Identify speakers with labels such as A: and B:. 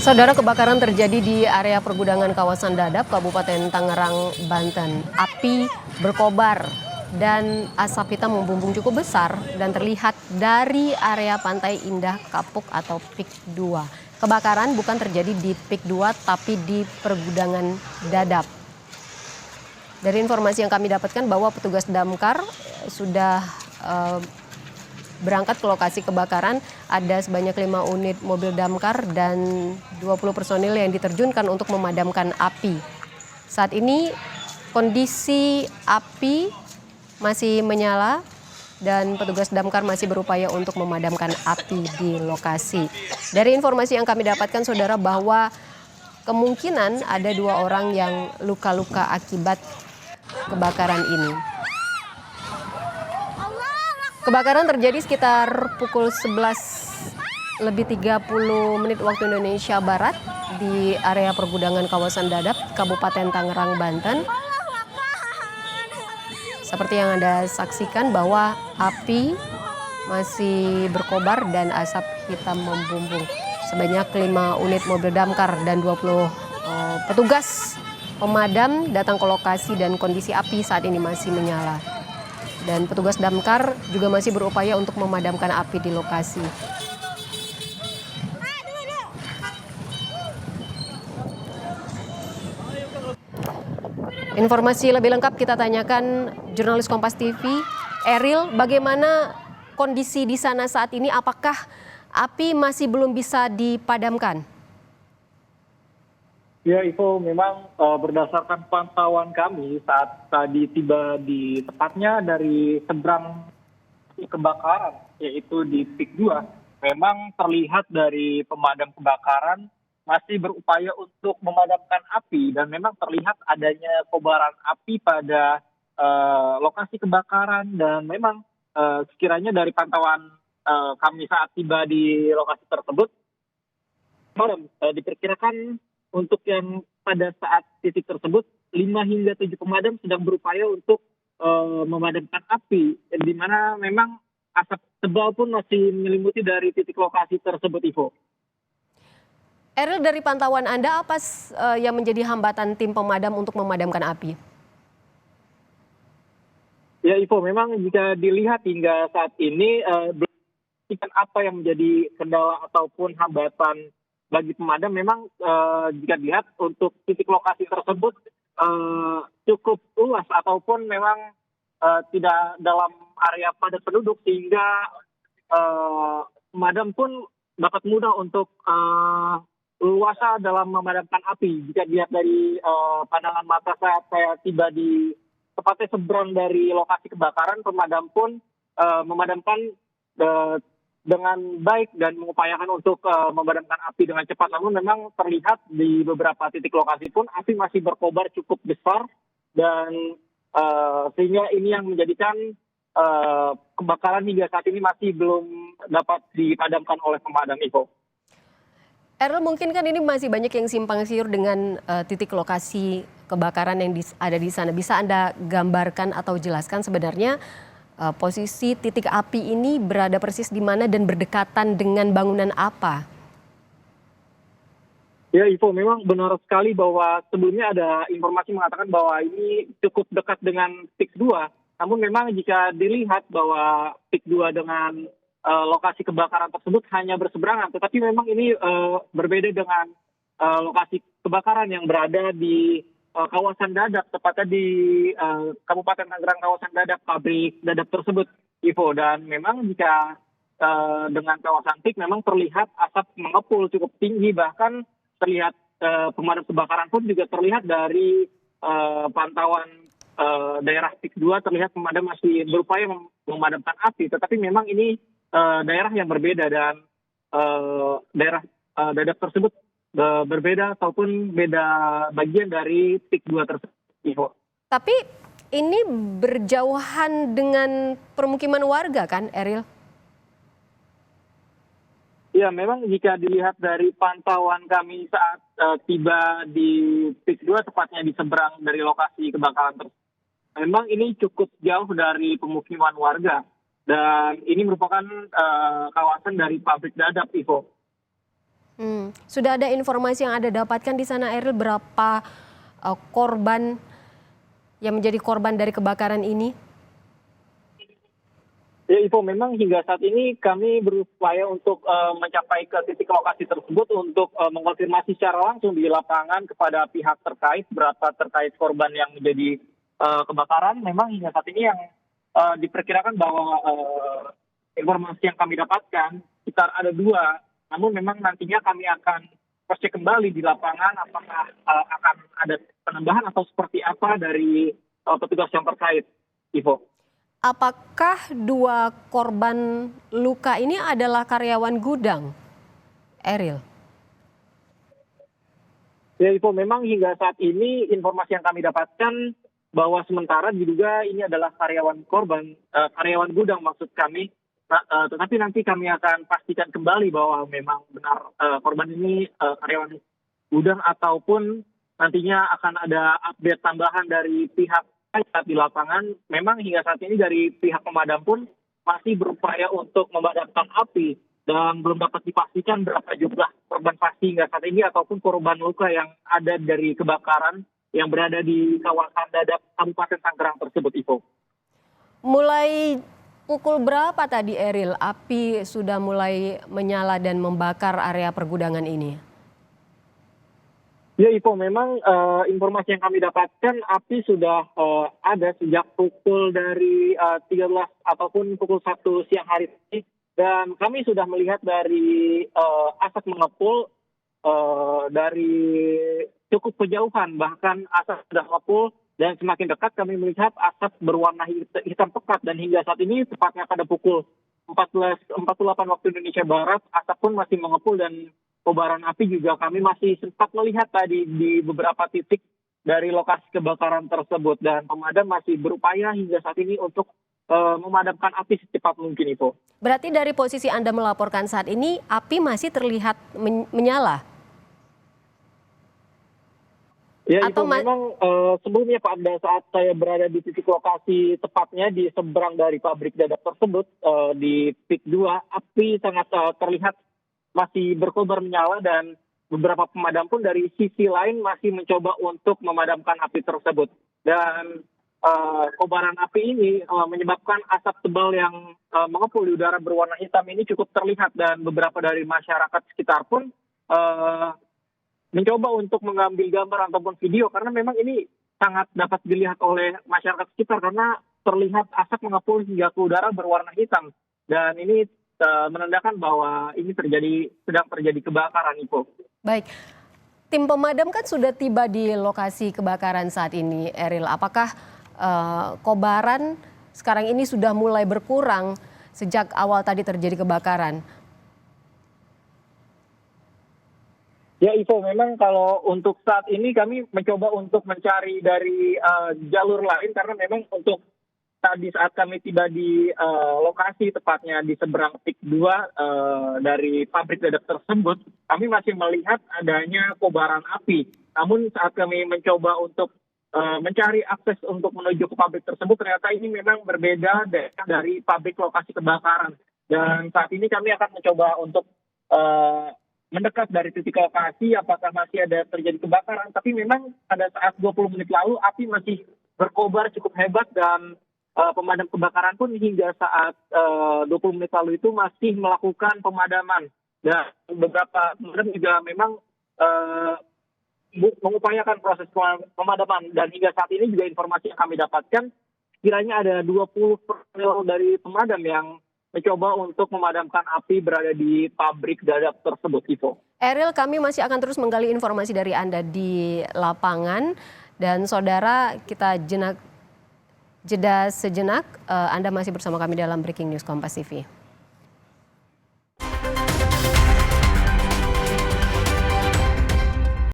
A: Saudara, kebakaran terjadi di area pergudangan kawasan Dadap, Kabupaten Tangerang, Banten. Api berkobar dan asap hitam membumbung cukup besar dan terlihat dari area Pantai Indah Kapuk atau PIK 2. Kebakaran bukan terjadi di PIK 2 tapi di pergudangan Dadap. Dari informasi yang kami dapatkan bahwa petugas damkar sudah berangkat ke lokasi kebakaran, ada sebanyak 5 unit mobil damkar dan 20 personil yang diterjunkan untuk memadamkan api. Saat ini kondisi api masih menyala dan petugas damkar masih berupaya untuk memadamkan api di lokasi. Dari informasi yang kami dapatkan, saudara, bahwa kemungkinan ada 2 orang yang luka-luka akibat kebakaran ini. Kebakaran terjadi sekitar pukul 11:30 waktu Indonesia Barat di area pergudangan kawasan Dadap, Kabupaten Tangerang, Banten. Seperti yang Anda saksikan bahwa api masih berkobar dan asap hitam membumbung. Sebanyak 5 unit mobil damkar dan 20 petugas pemadam datang ke lokasi dan kondisi api saat ini masih menyala. Dan petugas damkar juga masih berupaya untuk memadamkan api di lokasi. Informasi lebih lengkap kita tanyakan jurnalis Kompas TV, Eril, bagaimana kondisi di sana saat ini? Apakah api masih belum bisa dipadamkan?
B: Ya, Ivo, memang berdasarkan pantauan kami saat tadi tiba di tepatnya dari seberang kebakaran, yaitu di PIK 2, memang terlihat dari pemadam kebakaran masih berupaya untuk memadamkan api dan memang terlihat adanya kobaran api pada lokasi kebakaran dan memang sekiranya dari pantauan kami saat tiba di lokasi tersebut, diperkirakan untuk yang pada saat titik tersebut 5 hingga 7 pemadam sedang berupaya untuk memadamkan api, di mana memang asap tebal pun masih menyelimuti dari titik lokasi tersebut, Ivo.
A: Eril, dari pantauan Anda apa yang menjadi hambatan tim pemadam untuk memadamkan api?
B: Ya, Ivo, memang jika dilihat hingga saat ini belum apa yang menjadi kendala ataupun hambatan bagi pemadam. Memang jika dilihat untuk titik lokasi tersebut cukup luas ataupun memang tidak dalam area padat penduduk sehingga pemadam pun dapat mudah untuk luasa dalam memadamkan api. Jika dilihat dari pandangan mata saya tiba di tepatnya seberang dari lokasi kebakaran, pemadam pun memadamkan dengan baik dan mengupayakan untuk memadamkan api dengan cepat. Namun memang terlihat di beberapa titik lokasi pun api masih berkobar cukup besar dan sehingga ini yang menjadikan kebakaran hingga saat ini masih belum dapat dipadamkan oleh pemadam, Ivo.
A: Errol, mungkin kan ini masih banyak yang simpang siur dengan titik lokasi kebakaran yang ada di sana. Bisa Anda gambarkan atau jelaskan sebenarnya posisi titik api ini berada persis di mana dan berdekatan dengan bangunan apa?
B: Ya, Ivo, memang benar sekali bahwa sebelumnya ada informasi mengatakan bahwa ini cukup dekat dengan PIK 2. Namun memang jika dilihat bahwa PIK 2 dengan lokasi kebakaran tersebut hanya berseberangan, tetapi memang ini berbeda dengan lokasi kebakaran yang berada di kawasan Dadap, tepatnya di Kabupaten Tangerang, kawasan Dadap, pabrik Dadap tersebut, Ivo. Dan memang jika dengan kawasan PIK memang terlihat asap mengepul cukup tinggi, bahkan terlihat pemadam kebakaran pun juga terlihat dari pantauan daerah PIK 2, terlihat pemadam masih berupaya memadamkan api, tetapi memang ini daerah yang berbeda dan daerah Dadap tersebut berbeda ataupun beda bagian dari PIK 2 tersebut.
A: Tapi ini berjauhan dengan permukiman warga kan, Eril?
B: Ya, memang jika dilihat dari pantauan kami saat tiba di PIK 2, tepatnya di seberang dari lokasi kebakaran tersebut, memang ini cukup jauh dari pemukiman warga. Dan ini merupakan kawasan dari pabrik Dadap, Ivo.
A: Sudah ada informasi yang Anda dapatkan di sana, Eril, berapa korban yang menjadi korban dari kebakaran ini?
B: Ya, Ivo, memang hingga saat ini kami berupaya untuk mencapai ke titik lokasi tersebut untuk mengkonfirmasi secara langsung di lapangan kepada pihak terkait berapa terkait korban yang menjadi kebakaran. Memang hingga saat ini yang diperkirakan bahwa informasi yang kami dapatkan sekitar ada 2. Namun memang nantinya kami akan cross-check kembali di lapangan apakah akan ada penambahan atau seperti apa dari petugas yang terkait, Ivo.
A: Apakah 2 korban luka ini adalah karyawan gudang, Eril?
B: Ya, Ivo, memang hingga saat ini informasi yang kami dapatkan bahwa sementara diduga ini adalah karyawan karyawan gudang maksud kami. Tetapi nanti kami akan pastikan kembali bahwa memang benar korban ini karyawan gudang ataupun nantinya akan ada update tambahan dari pihak di lapangan. Memang hingga saat ini dari pihak pemadam pun masih berupaya untuk memadamkan api dan belum dapat dipastikan berapa jumlah korban pasti hingga saat ini ataupun korban luka yang ada dari kebakaran yang berada di kawasan Dadap Kabupaten Tangerang tersebut, Ivo.
A: Mulai pukul berapa tadi, Eril, api sudah mulai menyala dan membakar area pergudangan ini?
B: Ya, Ivo, memang informasi yang kami dapatkan api sudah ada sejak pukul dari 13 ataupun pukul 1 siang hari ini. Dan kami sudah melihat dari asap mengepul dari cukup kejauhan. Bahkan asap sudah mengepul dan semakin dekat kami melihat asap berwarna hitam pekat. Dan hingga saat ini tepatnya pada pukul 14.48 waktu Indonesia Barat, asap pun masih mengepul dan kobaran api juga kami masih sempat melihat tadi di beberapa titik dari lokasi kebakaran tersebut. Dan pemadam masih berupaya hingga saat ini untuk memadamkan api secepat mungkin, itu.
A: Berarti dari posisi Anda melaporkan saat ini, api masih terlihat menyala?
B: Ya, itu memang sebelumnya pada saat saya berada di titik lokasi tepatnya di seberang dari pabrik Dadap tersebut, di PIK 2, api sangat terlihat masih berkobar menyala dan beberapa pemadam pun dari sisi lain masih mencoba untuk memadamkan api tersebut. Dan kobaran api ini menyebabkan asap tebal yang mengepul di udara berwarna hitam ini cukup terlihat dan beberapa dari masyarakat sekitar pun mencoba untuk mengambil gambar ataupun video karena memang ini sangat dapat dilihat oleh masyarakat sekitar karena terlihat asap mengepul hingga ke udara berwarna hitam dan ini menandakan bahwa ini sedang terjadi kebakaran, Ivo.
A: Baik, tim pemadam kan sudah tiba di lokasi kebakaran saat ini, Eril. Apakah kobaran sekarang ini sudah mulai berkurang sejak awal tadi terjadi kebakaran?
B: Ya, Ivo, memang kalau untuk saat ini kami mencoba untuk mencari dari jalur lain karena memang untuk tadi saat kami tiba di lokasi tepatnya di seberang PIK 2 dari pabrik Dadap tersebut, kami masih melihat adanya kobaran api. Namun saat kami mencoba untuk mencari akses untuk menuju ke pabrik tersebut, ternyata ini memang berbeda dari pabrik lokasi kebakaran. Dan saat ini kami akan mencoba untuk mendekat dari titik lokasi apakah masih ada terjadi kebakaran. Tapi memang pada saat 20 menit lalu api masih berkobar cukup hebat dan pemadam kebakaran pun hingga saat 20 menit lalu itu masih melakukan pemadaman. Dan beberapa pemadam juga memang mengupayakan proses pemadaman. Dan hingga saat ini juga informasi yang kami dapatkan, kiranya ada 20 personel dari pemadam yang mencoba untuk memadamkan api berada di pabrik Dadap tersebut, Ivo.
A: Eril, kami masih akan terus menggali informasi dari Anda di lapangan. Dan saudara, kita jeda sejenak, Anda masih bersama kami dalam Breaking News Kompas TV.